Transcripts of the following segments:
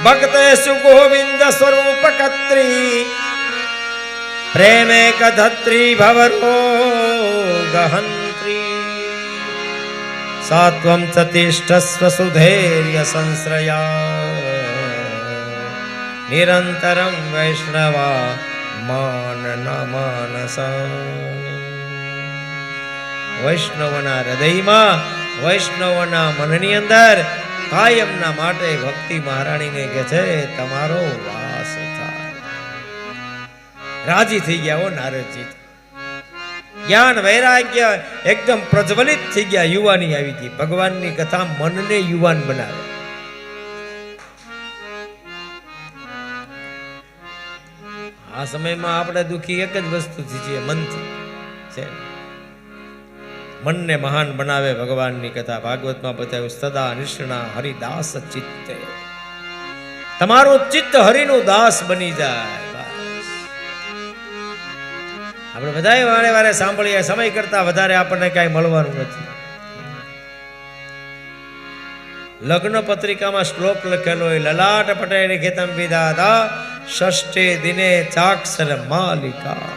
ભક્તેશુ ગોવિંદ સ્વરૂપ કત્રી પ્રેમે કધત્રી ભવરો ગહંત્રી સાત્વમ ચતિષ્ઠસ્વ સુધૈર્ય સંશ્રયા નિરંતરમ વૈષ્ણવા માન માનસા. વૈષ્ણવના હૃદયમાં વૈષ્ણવના મનની અંદર કાયમના માટે ભક્તિ મહારાણીને કે છે તમારો વાસ થાય. રાજી થઈ ગયા હો નારદજી. જ્ઞાન વૈરાગ્ય એકદમ પ્રજ્વલિત થઈ ગયા. યુવાની આવી ગઈ. ભગવાનની કથા મનને યુવાન બનાવે. આ સમયમાં આપણે દુખી એક જ વસ્તુથી છીએ, મનથી છે. મનને મહાન બનાવે ભગવાનની કથા. ભાગવતમાં બતાવ્યું સદા નિષ્ણા હરિદાસ ચિત્તે. તમારું ચિત્ત હરિનું દાસ બની જાય. આપણે બધાએ વારે વારે સાંભળીએ, સમય કરતા વધારે આપણને કાંઈ મળવાનું નથી. લગ્ન પત્રિકામાં શ્લોક લખેલો હોય, લલાટ પટેલ ખેતમ વિધાતા ષષ્ઠે દિને ચાક્ષર માલિકા.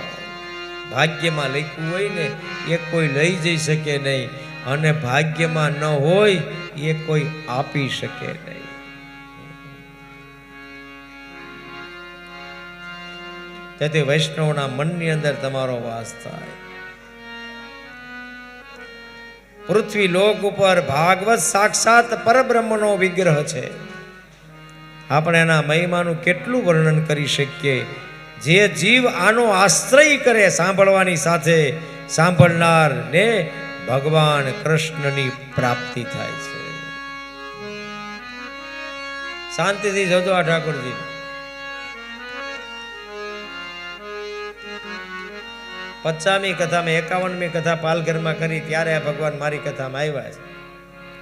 ભાગ્યમાં લખ્યું હોય ને એ કોઈ લઈ જઈ શકે નહીં, અને ભાગ્યમાં ન હોય એ કોઈ આપી શકે નહીં. તેથી વૈષ્ણવના મનની અંદર તમારો વાસ થાય. પૃથ્વી લોક ઉપર ભાગવત સાક્ષાત પરબ્રહ્મનો વિગ્રહ છે. આપણે એના મહિમાનું કેટલું વર્ણન કરી શકીએ. જે જીવ આનો આશ્રય કરે સાંભળવાની સાથે, સાંભળનાર ને ભગવાન કૃષ્ણની પ્રાપ્તિ થાય છે. શાંતિથી જોજો આ ઠાકોરજી. પચામી કથામાં 51મી કથા પાલઘરમાં કરી ત્યારે ભગવાન મારી કથામાં આવ્યા છે.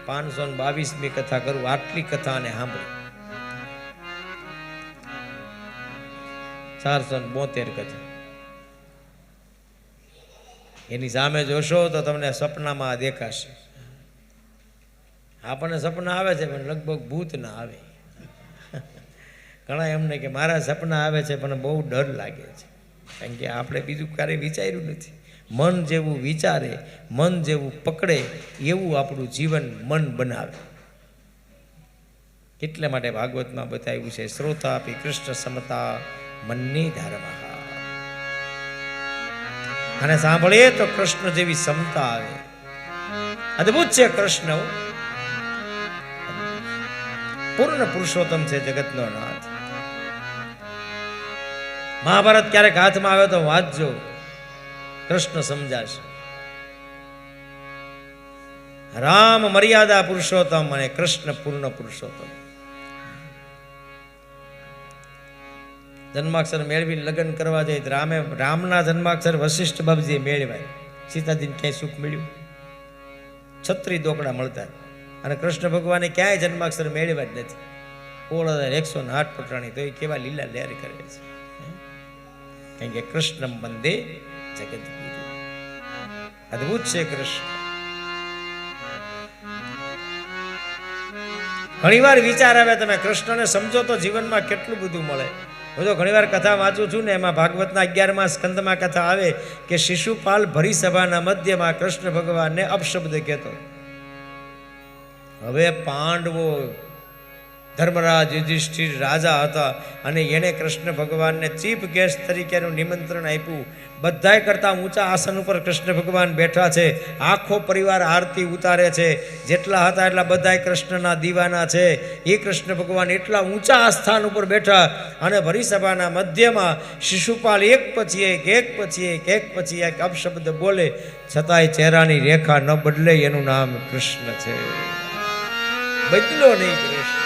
522મી કથા કરું. આટલી કથાને સાંભળી 472 કથા. એની સામે જોશો તો તમને સપનામાં દેખાશે. આપણને સપના આવે છે પણ લગભગ ભૂત ના આવે. ઘણા એમને કે મારા સપના આવે છે પણ બહુ ડર લાગે છે, કારણ કે આપણે બીજું ક્યારેય વિચાર્યું નથી. મન જેવું વિચારે, મન જેવું પકડે એવું આપણું જીવન મન બનાવે. એટલા માટે ભાગવતમાં બતાવ્યું છે શ્રોતાપી કૃષ્ણ સમતા મનની ધર્મ. અને સાંભળીએ તો કૃષ્ણ જેવી ક્ષમતા આવે. અદભુત છે કૃષ્ણ. પૂર્ણ પુરુષોત્તમ છે, જગતનો નાથ. મહાભારત ક્યારેક હાથમાં આવે તો વાંચજો, કૃષ્ણ સમજાશે. રામ મર્યાદા પુરુષોત્તમ અને કૃષ્ણ પૂર્ણ પુરુષોત્તમ. જન્માક્ષર મેળવીને લગ્ન કરવા જાય રામના જન્માક્ષર વશિષ્ઠ બાબજીએ મેળવાય. સીતાજીને ક્યાંય સુખ મળ્યું? 36 દોકડા મળતા. અને કૃષ્ણ ભગવાને ક્યાંય જન્માક્ષર મેળવ્યા જ નથી. 16,108 પટરાણી તો એ કેવા લીલા લહેર કરે છે. કારણ કે કૃષ્ણ વંદે જગત. અદભુત છે કૃષ્ણ. ઘણીવાર વિચાર આવે તમે કૃષ્ણને સમજો તો જીવનમાં કેટલું બધું મળે. હું તો ઘણીવાર કથા વાંચું છું ને, એમાં ભાગવતના 11મા સ્કંદમાં કથા આવે કે શિશુપાલ ભરી સભાના મધ્યમાં કૃષ્ણ ભગવાનને અપશબ્દ કહેતો. હવે પાંડવો, ધર્મરાજ, યુધિષ્ઠિર રાજા હતા અને એણે કૃષ્ણ ભગવાનને ચીફ ગેસ્ટ તરીકેનું નિમંત્રણ આપ્યું. બધાય કરતા ઊંચા આસન ઉપર કૃષ્ણ ભગવાન બેઠા છે. આખો પરિવાર આરતી ઉતારે છે. જેટલા હતા એટલા બધાય કૃષ્ણના દીવાના છે. એ કૃષ્ણ ભગવાન એટલા ઊંચા આસ્થાન ઉપર બેઠા અને ભરીસભાના મધ્યમાં શિશુપાલ એક પછી એક અપશબ્દ બોલે, છતાંય ચહેરાની રેખા ન બદલે. એનું નામ કૃષ્ણ છે. બદલો નહીં કૃષ્ણ.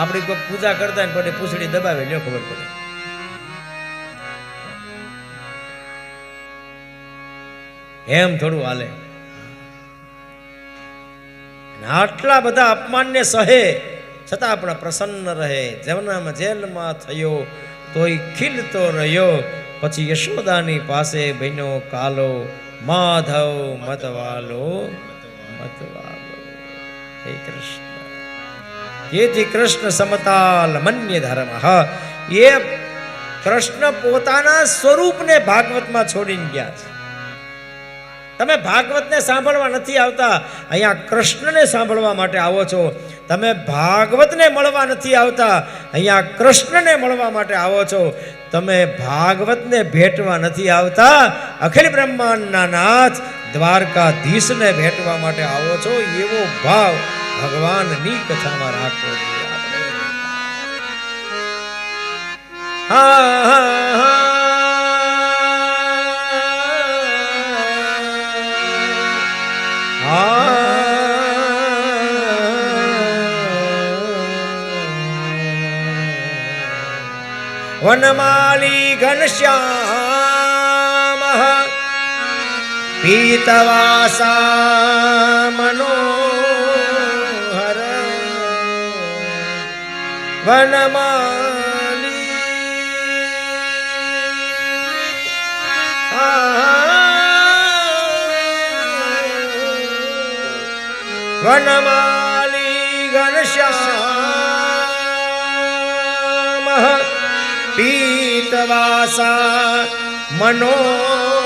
આપણી કોઈ પૂજા કરતા ને પડે પૂછડી દબાવે લ્યો ખબર પડે. એમ થોડું હાલે. આટલા બધા અપમાનને સહે છતાં આપણે પ્રસન્ન રહે. જન્મ જેલમાં થયો તોય ખીલતો રહ્યો. પછી યશોદાની પાસે બન્યો કાલો, માધવ મતવાલો મતવાલો. હે કૃષ્ણ. જેથી કૃષ્ણ સમતાલ મન્ય ધર્મ. એ કૃષ્ણ પોતાના સ્વરૂપને ભાગવતમાં છોડીને ગયા છે. તમે ભાગવતને સાંભળવા નથી આવતા, અહીંયા કૃષ્ણને સાંભળવા માટે આવો છો. તમે ભાગવતને મળવા નથી આવતા, અહીંયા કૃષ્ણને મળવા માટે આવો છો. તમે ભાગવતને ભેટવા નથી આવતા, અખિલ બ્રહ્માંડના નાથ દ્વારકાધીશને ભેટવા માટે આવો છો. એવો ભાવ ભગવાનની કથામાં રાખવો જોઈએ આપણે. વનમાલી ઘનશ્યામ પીતવાસા મનોહર વનમાલી વનમાલી ઘનશ્યામ પીતવાસા મનોહર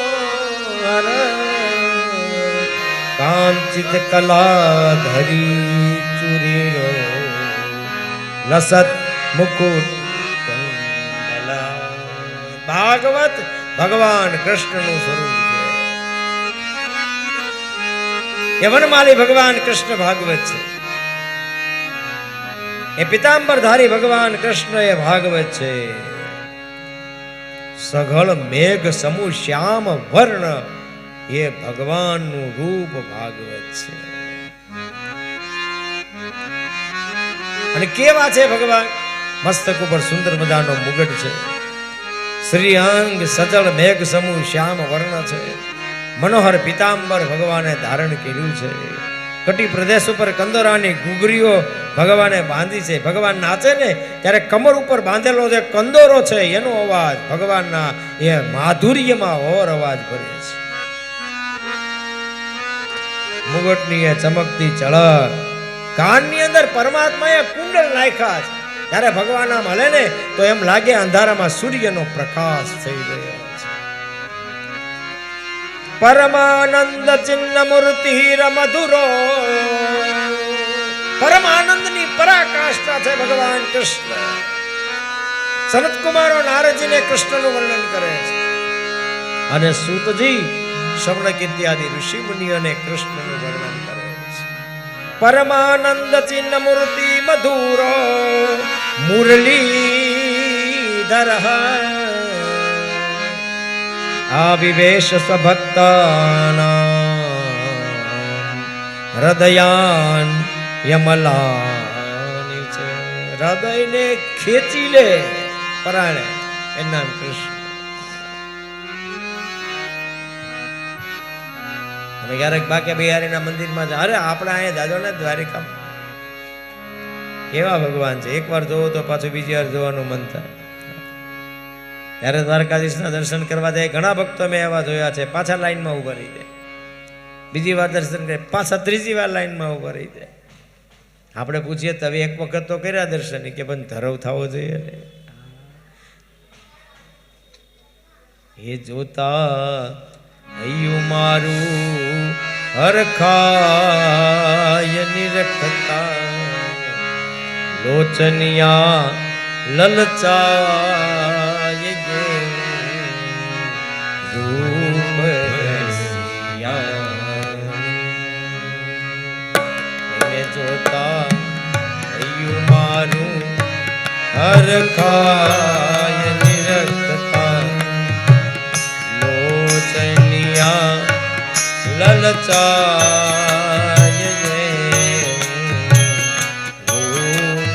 કાંચિત કલાધરી ચુરીરો લસત મુકુટ કંડલા. ભાગવત ભગવાન કૃષ્ણનું સ્વરૂપ છે. એ વનમાલી ભગવાન કૃષ્ણ ભાગવત છે. એ પિતાંબરધારી ભગવાન કૃષ્ણ એ ભાગવત છે. સઘળ મેઘ સમૂહ શ્યામ વર્ણ એ ભગવાનનું રૂપ ભાગવત છે. અને કેવા છે ભગવાન? મસ્તક ઉપર સુંદર મજાનો મુગટ છે. શ્રી અંગ સજળ મેઘ સમૂહ શ્યામ વર્ણ છે. મનોહર પિતાંબર ભગવાને ધારણ કર્યું છે. કટી પ્રદેશ ઉપર કંદોરાની ઘૂઘરીઓ ભગવાને બાંધી છે. ભગવાન નાચે ને ત્યારે કમર ઉપર બાંધેલો જે કંદોરો છે એનો અવાજ ભગવાનના એ માધુર્યમાં ઓર અવાજ ભરે છે. મુગટની એ ચમકતી ચળક, કાનની અંદર પરમાત્માએ કુંડળ નાખ્યા છે. ત્યારે ભગવાન આમ હલે ને તો એમ લાગે અંધારામાં સૂર્યનો પ્રકાશ થઈ રહ્યો છે. પરમાનંદ ચિન્ન મૂર્તિ મધુરો, પરમાનંદની પરાકાષ્ઠા છે ભગવાન કૃષ્ણ. સનત કુમારો નારદજીને કૃષ્ણનું વર્ણન કરે છે અને સૂતજી શ્રવણ ઇત્યાદિ ઋષિ મુનિઓને કૃષ્ણનું વર્ણન કરે છે. પરમાનંદ ચિન્ન મૂર્તિ મધુરો મુરલીધર આવિવેશ સ્વભક્તાનાં હૃદયાન યમલાની છે. હૃદયને ખેંચી લે પરાણે એ નામ કૃષ્ણ. અમે ક્યારેક બાકે બિહારીના મંદિરમાં અરે આપણે અહીંયા જાજો ને દ્વારિકામાં કેવા ભગવાન છે. એકવાર જોવો તો પાછું બીજી વાર જોવાનું મન થાય. ત્યારે દ્વારકાધીશના દર્શન કરવા જાય ઘણા ભક્તો મેં એવા જોયા છે. પાછા લાઈનમાં ઉભા રહી જાય, બીજી વાર દર્શન કરે, પાછા ત્રીજી વાર લાઈનમાં ઉભા રહી જાય. આપણે પૂછીએ તો હવે એક વખત તો કર્યા દર્શન કે પણ ધરવ થવો જોઈએ ને. એ જોતા હૈયું મારું હરખાય નિરખતા લોચનિયા લલચાય ગે રૂપ એને જોતા હૈયું મારું હરખાય નિરખતા લોચનિયા લલચાય ગે રૂપ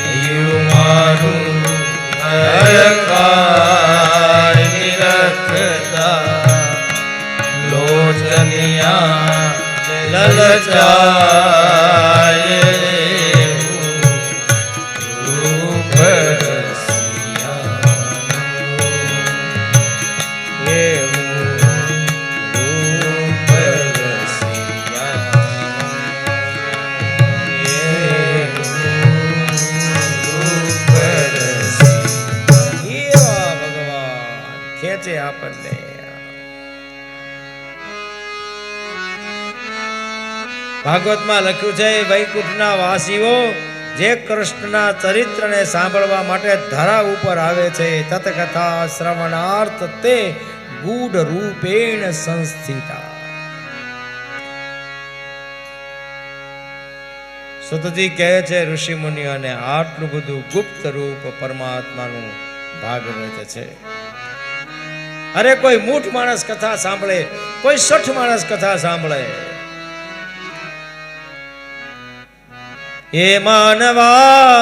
હૈયું મારું હરખાય નિરખતા લોચનિયા લલચાય ખેંચે આપણને. ભાગવતમાં લખ્યું છે, વૈકુંઠના વાસીઓ જે કૃષ્ણના ચરિત્રને સાંભળવા માટે ધરા ઉપર આવે છે, તત્કથા શ્રવણાર્થ તે ગૂઢ રૂપેણ સંસ્થિતા. સુતજી કહે છે ઋષિ મુનિઓને, આટલું બધું ગુપ્ત રૂપ પરમાત્માનું ભાગવત છે. અરે કોઈ મૂઠ માણસ કથા સાંભળે, કોઈ 60 માણસ કથા સાંભળે. એ માનવા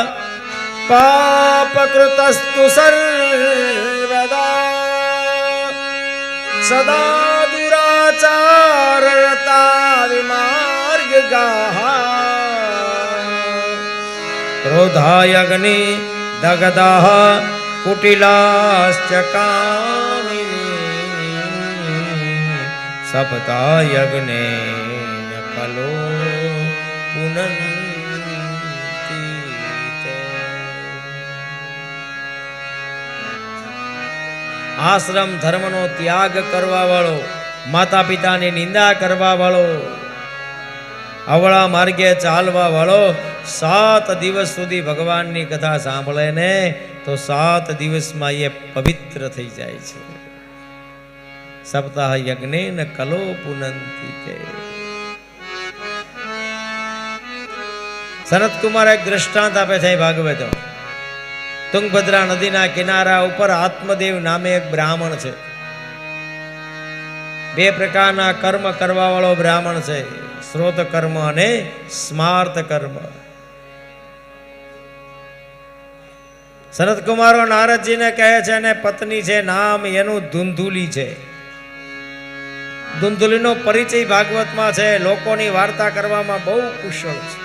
પાપકૃતસ્તુ સર્વદા સદા દુરાચારતા વિમાર્ગગાહ ક્રોધાયગ્નિ દગદાહ કુટિલાશ્ચ કામિની સપ્તાયગ્નેન કલો પુનઃ. આશ્રમ ધર્મનો ત્યાગ કરવા વાળો, માતા પિતાની નિંદા કરવા વાળો, અવળા માર્ગે ચાલવા વાળો 7 દિવસ સુધી ભગવાનની કથા સાંભળે ને તો 7 દિવસમાં એ પવિત્ર થઈ જાય છે. સપ્તાહ યજ્ઞેન કલો પુનંતિ તે. સનત કુમાર એક દ્રષ્ટાંત આપે છે ભાગવત. તુંગભદ્રા નદીના કિનારા ઉપર આત્મદેવ નામે એક બ્રાહ્મણ છે. 2 પ્રકારના કર્મ કરવા વાળો બ્રાહ્મણ છે, શ્રોત કર્મ અને સ્માર્ત કર્મ. સનત કુમારો નારદજીને કહે છે, અને પત્ની છે, નામ એનું ધુંધુલી છે. ધુંધુલીનો પરિચય ભાગવતમાં છે. લોકોની વાર્તા કરવામાં બહુ કુશળ છે.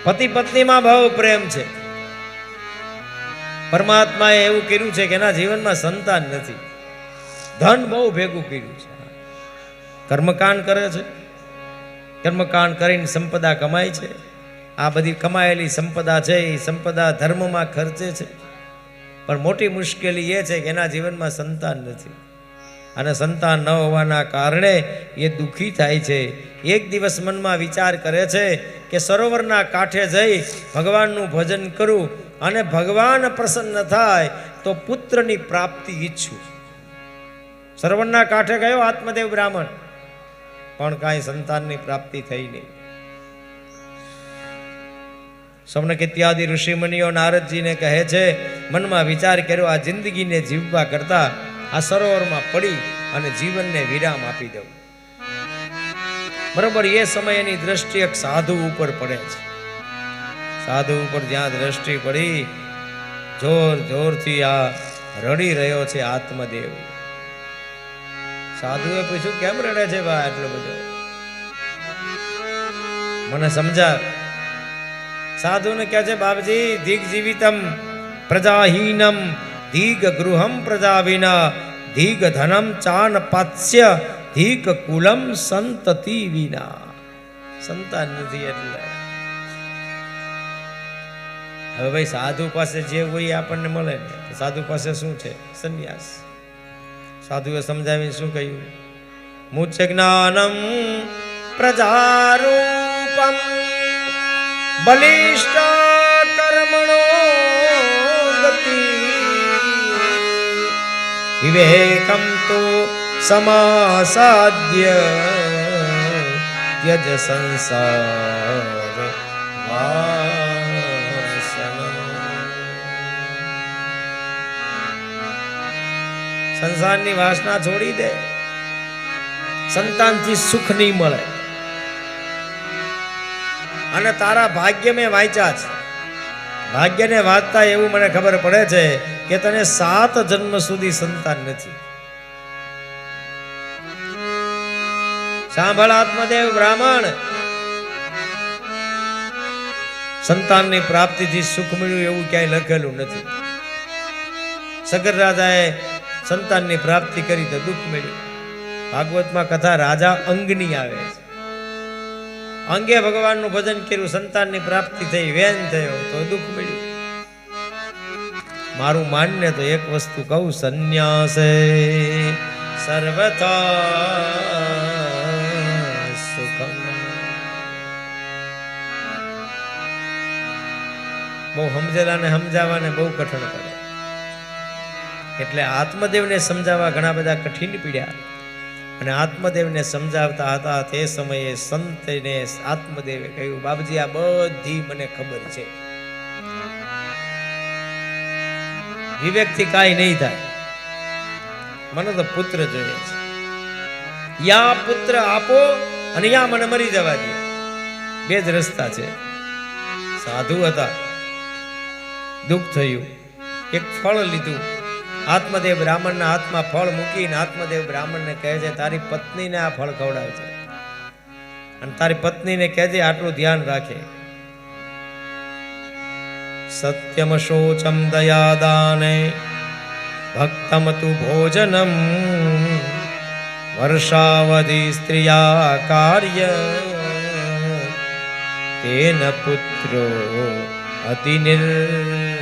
પતિ પત્નીમાં બહુ પ્રેમ છે. પરમાત્માએ એવું કર્યું છે કે એના જીવનમાં સંતાન નથી. ધન બહુ ભેગું કર્યું છે, કર્મકાંડ કરે છે. કર્મકાંડ કરીને સંપદા કમાય છે. આ બધી કમાયેલી સંપદા છે એ સંપદા ધર્મમાં ખર્ચે છે. પણ મોટી મુશ્કેલી એ છે કે એના જીવનમાં સંતાન નથી, અને સંતાન ન હોવાના કારણે એ દુઃખી થાય છે. એક દિવસ મનમાં વિચાર કરે છે કે સરોવરના કાંઠે જઈ ભગવાનનું ભજન કરું, અને ભગવાન પ્રસન્ન થાય તો પુત્રની પ્રાપ્તિ ઈચ્છું. સરોવરના કાંઠે ગયો આત્મદેવ બ્રાહ્મણ, પણ કાંઈ સંતાનની પ્રાપ્તિ થઈ નહીં. સૌનક ઇત્યાદિ ઋષિમુનિઓ નારદજીને કહે છે, મનમાં વિચાર કર્યો, આ જિંદગીને જીવવા કરતા આ સરોવરમાં પડી અને જીવનને વિરામ આપી દઉં. બરોબર એ સમયની દ્રષ્ટિ એક સાધુ ઉપર પડે છે. સાધુ ઉપર જ્યાં દ્રષ્ટિ પડી, જોર જોરથી આ રડી રહ્યો છે આત્મદેવ. સાધુએ પૂછ્યું, કેમ રડે છે ભાઈ આટલો બધો? મને સમજા. સાધુને કહે છે, બાપજી, દીગ જીવિતમ પ્રજાહીનમ ધીગ ગૃહમ પ્રજા વિના ધીગ ધનમ ચાન પાત્સ્ય ધીગ કુલમ સંતતિ વિના. સંતાન નથી એટલે. હવે ભાઈ સાધુ પાસે જે હોય આપણને મળે ને. સાધુ પાસે શું છે? સંન્યાસ. સાધુએ સમજાવીને શું કહ્યું? મુચ્છ જ્ઞાનમ પ્રજારૂપમ બલિષ્ઠ કર્મણો ગતિ વિવેકમ તો સમાસાદ્ય ત્યજ સંસાર સંસારની વાસના છોડી દે. સંતાનથી સુખ નહીં મળે. અને તારા ભાગ્ય મેં વાંચ્યા છે. ભાગ્યને વાંચતા એવું મને ખબર પડે છે કે તને 7 જન્મ સુધી સંતાન નથી. સાંભળ આત્મદેવ બ્રાહ્મણ, સંતાનની પ્રાપ્તિથી સુખ મળ્યું એવું ક્યાંય લખેલું નથી. સગર રાજાએ સંતાનની પ્રાપ્તિ કરી તો દુઃખ મળ્યું. ભાગવતમાં કથા રાજા અંગની આવે છે. અંગે ભગવાનનું ભજન કર્યું, સંતાનની પ્રાપ્તિ થઈ, વેન થયો તો દુઃખ મળ્યું. મારું માન્ય તો એક વસ્તુ કહું, સંન્યાસે સર્વથા સુખમ. બહુ સમજેલાને સમજાવવાને બહુ કઠણ પડે. એટલે આત્મદેવને સમજાવવા ઘણા બધા કઠિન પીડ્યા. અને આત્મદેવને સમજાવતા હતા તે સમયે સંતને આત્મદેવે કહ્યું, બાબજી આ બધી મને ખબર છે, વિવેકથી કાંઈ નહીં થાય, મને તો પુત્ર જોઈએ છે. યા પુત્ર આપો અને યા મને મરી જવા દે, બે જ રસ્તા છે. સાધુ હતા, દુઃખ થયું, એક ફળ લીધું. આત્મદેવ બ્રાહ્મણના હાથમાં ફળ મૂકીને આત્મદેવ બ્રાહ્મણને કહે છે, તારી પત્નીને આ ફળ ખવડાવજે અને તારી પત્નીને કહેજે આટલું ધ્યાન રાખે. સત્યમ શોચમ દયાદાને ભક્તમ તુ ભોજનમ વર્ષાવધિ સ્ત્રિયા કાર્ય તેન પુત્રો અતિ નિર્મલઃ.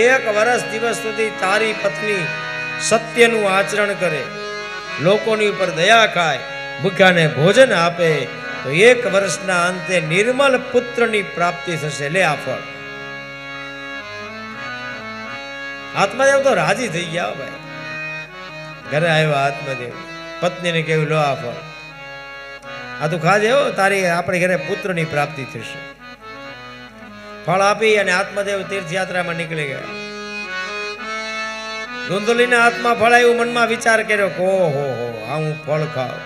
એક વર્ષ દિવસ સુધી તારી પત્ની સત્યનું આચરણ કરે, લોકોની ઉપર દયા ખાય, ભૂખ્યાને ભોજન આપે, તો એક વર્ષના અંતે નિર્મલ પુત્રની પ્રાપ્તિ થશે. લે આ ફળ. આત્મદેવ તો રાજી થઈ ગયા ભાઈ. ઘરે આવ્યા આત્મદેવ, પત્નીને કહ્યું, લો આ ફળ, આ તું ખાજે હો, તારી આપણી ઘરે પુત્રની પ્રાપ્તિ થશે. ફળ આપી અને આત્મદેવ તીર્થયાત્રામાં નીકળી ગયા. ધુંધલીના હાથમાં ફળ આવ્યું, મનમાં વિચાર કર્યો કે ઓહો હો, આ હું ફળ ખાવ,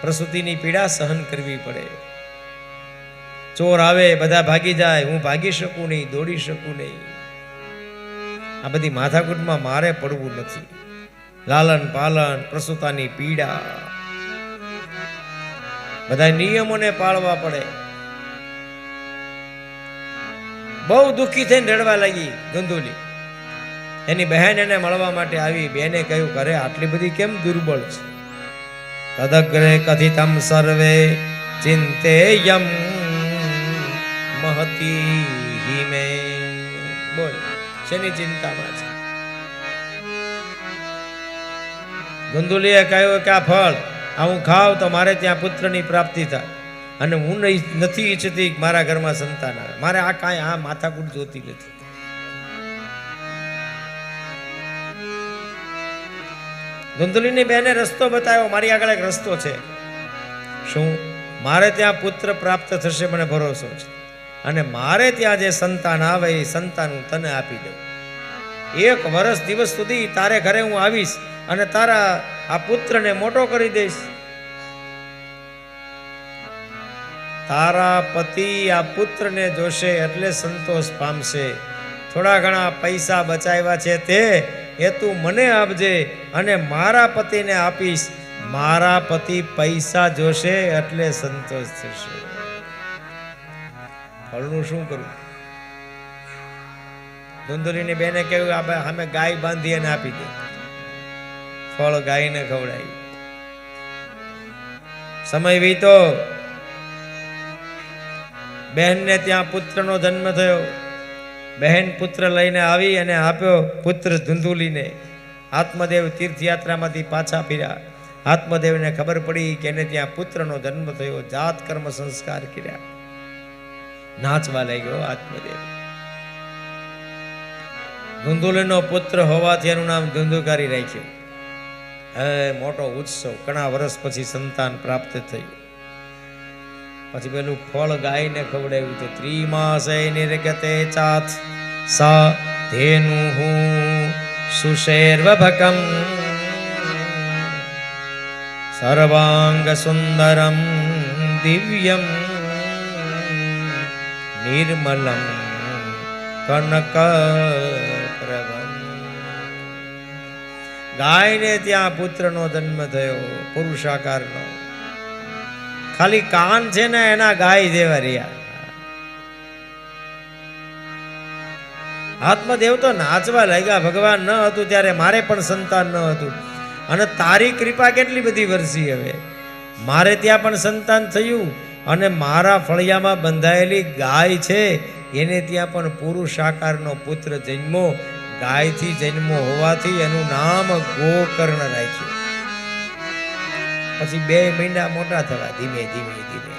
પ્રસૂતિની પીડા સહન કરવી પડે, ચોર આવે બધા ભાગી જાય, હું ભાગી શકું નહીં, દોડી શકું નહીં, આ બધી માથાકૂટમાં મારે પડવું નથી. લાલન પાલન, પ્રસૂતાની પીડા, બધા નિયમોને પાળવા પડે. બહુ દુઃખી થઈને રડવા લાગી ધુંધુલી. એની બહેન એને મળવા માટે આવી. બેને કહ્યું, કરે આટલી બધી કેમ દુર્બળ છે? તદગ્રે કથિતમ સર્વે ચિંતેયમ મહતી મે. બોલ, શેની ચિંતામાં છે? ધુંધુલીએ કહ્યું કે આ ફળ આ હું ખાવ તો મારે ત્યાં પુત્રની પ્રાપ્તિ થાય, અને હું નથી ઈચ્છતી મારા ઘરમાં સંતાન આવે, મારે આ કાંઈ આ માથાકૂટ જોતી નથી. ધુંધલીની બેને રસ્તો બતાવ્યો, મારી આગળ એક રસ્તો છે. શું? મારે ત્યાં પુત્ર પ્રાપ્ત થશે, મને ભરોસો છે, અને મારે ત્યાં જે સંતાન આવે એ સંતાન હું તને આપી દઉં. એક વર્ષ દિવસ સુધી તારે ઘરે હું આવીશ અને તારા આ પુત્રને મોટો કરી દઈશ. તારા પતિ આ પુત્રને જોશે એટલે સંતોષ પામશે. થોડા ઘણા પૈસા બચાવ્યા છે તે એ તું મને આપજે અને મારા પતિને આપીશ. મારા પતિ પૈસા જોશે એટલે સંતોષ થશે. ફળનું શું કરું? ધુંધલીની બેને કહ્યું, અમે ગાય બાંધી અને આપી દે. ફળ ગાયને ખવડાવી. સમય વીતો, બહેનને ત્યાં પુત્રનો જન્મ થયો. બહેન પુત્ર લઈને આવી અને આપ્યો પુત્ર ધુંધુલીને. આત્મદેવ તીર્થયાત્રામાંથી પાછા ફર્યા. આત્મદેવને ખબર પડી કે એને ત્યાં પુત્રનો જન્મ થયો. જાત કર્મ સંસ્કાર કર્યા. નાચવા લાગ્યો આત્મદેવ. ધુંધુલીનો પુત્ર હોવાથી એનું નામ ધુંધુકારી રાખ્યું. મોટો ઉત્સવ. ઘણા વર્ષ પછી સંતાન પ્રાપ્ત થયું. પછી પેલું ફળ ગાયને ખવડાવ્યું તો ત્રિમાસે નિર્ગતે ચાથ સા ધેનુહુ સુશેર્વભકમ સર્વાંગ સુંદરમ દિવ્યમ નિર્મલમ કનક પ્રભમ. ગાયને ત્યાં પુત્રનો જન્મ થયો, પુરુષાકારનો. ખાલી કાન છે ને એના ગાય જેવા રહ્યા. આત્મદેવ તો નાચવા લાગ્યા. ભગવાન ન હતું ત્યારે મારે પણ સંતાન ન હતું, અને તારી કૃપા કેટલી બધી વરસી. હવે મારે ત્યાં પણ સંતાન થયું, અને મારા ફળિયામાં બંધાયેલી ગાય છે એને ત્યાં પણ પુરુષ આકારનો પુત્ર જન્મો. ગાયથી જન્મો હોવાથી એનું નામ ગોકર્ણ રાખ્યું. પછી 2 મહિના મોટા થવા ધીમે ધીમે ધીમે.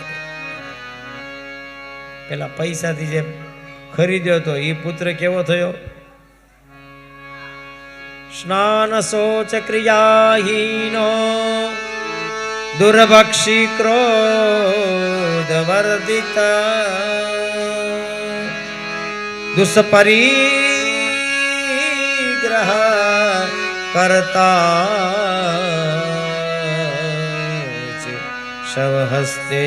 પેલા પૈસાથી જે ખરીદ્યો તો એ પુત્ર કેવો થયો? સ્નાન શોચ ક્રિયાહીનો દુર્ભક્ષી ક્રોધ વર્ધિત દુષ્પરિગ્રહ કરતા શવ હસ્તે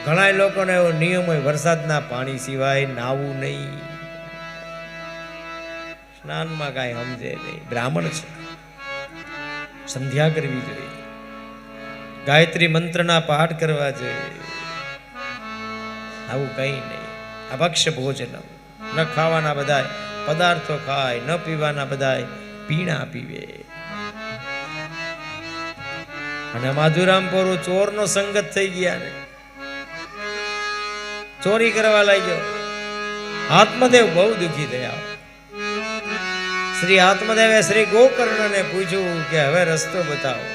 ઘણા લોકોને એવો નિયમ હોય વરસાદના પાણી સિવાય નાવું નહીં. સ્નાનમાં કાંઈ સમજે નહીં. બ્રાહ્મણ છે, સંધ્યા કરવી જોઈએ, ગાયત્રી મંત્રના પાઠ કરવા જોઈએ. આવું કંઈ નહીં. અભક્ષ્ય ભોજન, ન ખાવાના બધાય પદાર્થો ખાય, ન પીવાના બધાય પીણા પીવે. અને માધુરામપુર ચોરનો સંગત થઈ ગયા ને ચોરી કરવા લાગ્યો. આત્મદેવ બહુ દુઃખી થયા. શ્રી આત્મદેવે શ્રી ગોકર્ણને પૂછ્યું કે હવે રસ્તો બતાવો.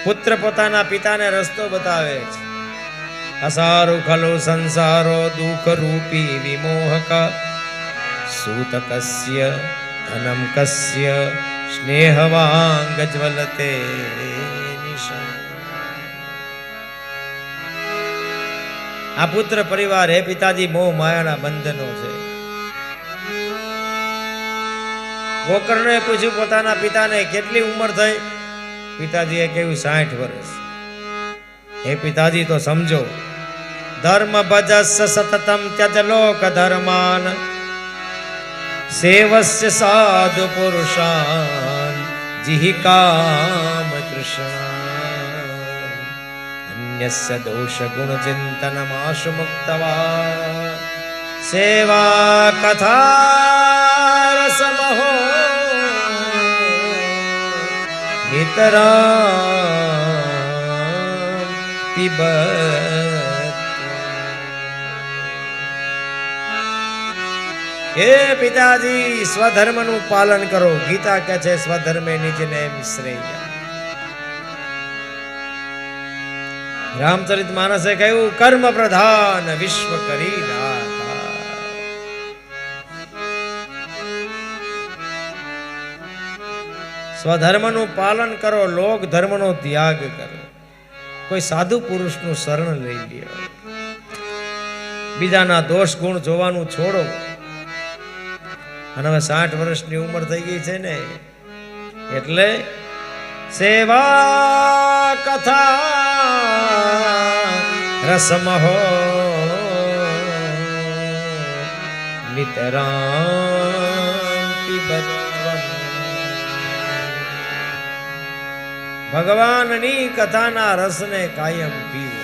પુત્ર પોતાના પિતાને રસ્તો બતાવે છે. અસારું ખલો સંસારો દુઃખ રૂપી વિમોહક સૂતકસ્ય ધનમ કસ્ય સ્નેહવાંગ જ્વલતે નિશા. આ પુત્ર પરિવાર હે પિતાજી મોહ માયાના બંધનો છે. ગોકર્ણએ પૂછ્યું પોતાના પિતાને કેટલી ઉંમર થઈ? પિતાજીએ કહ્યું 60 વર્ષ. હે પિતાજી તો સમજો, ધર્મ ભજસ સતતમ ત્યજ લોક ધર્માન સેવસ્ય સાધુ પુરુષાન જીહિ કામ કૃષ્ણ અન્યસ્ય દોષ ગુણ ચિંતનમ આશુ મુક્તવા સેવા કથા રસમહો નિતરામ પિબત. હે પિતાજી, સ્વધર્મનું પાલન કરો. ગીતા કહે છે સ્વધર્મે નિજને શ્રેય. રામચરિત માનસે કહ્યું કર્મ પ્રધાન વિશ્વ કરી નાથા. સ્વધર્મનું પાલન કરો, લોક ધર્મનો ત્યાગ કરો. કોઈ સાધુ પુરુષનું શરણ લઈ લ્યો. બીજાના દોષ ગુણ જોવાનું છોડો. અને હવે 60 વર્ષની ઉંમર થઈ ગઈ છે ને, એટલે સેવા કથા રસમહો નિતરામ પિબત્વમ. ભગવાનની કથાના રસને કાયમ પીવો.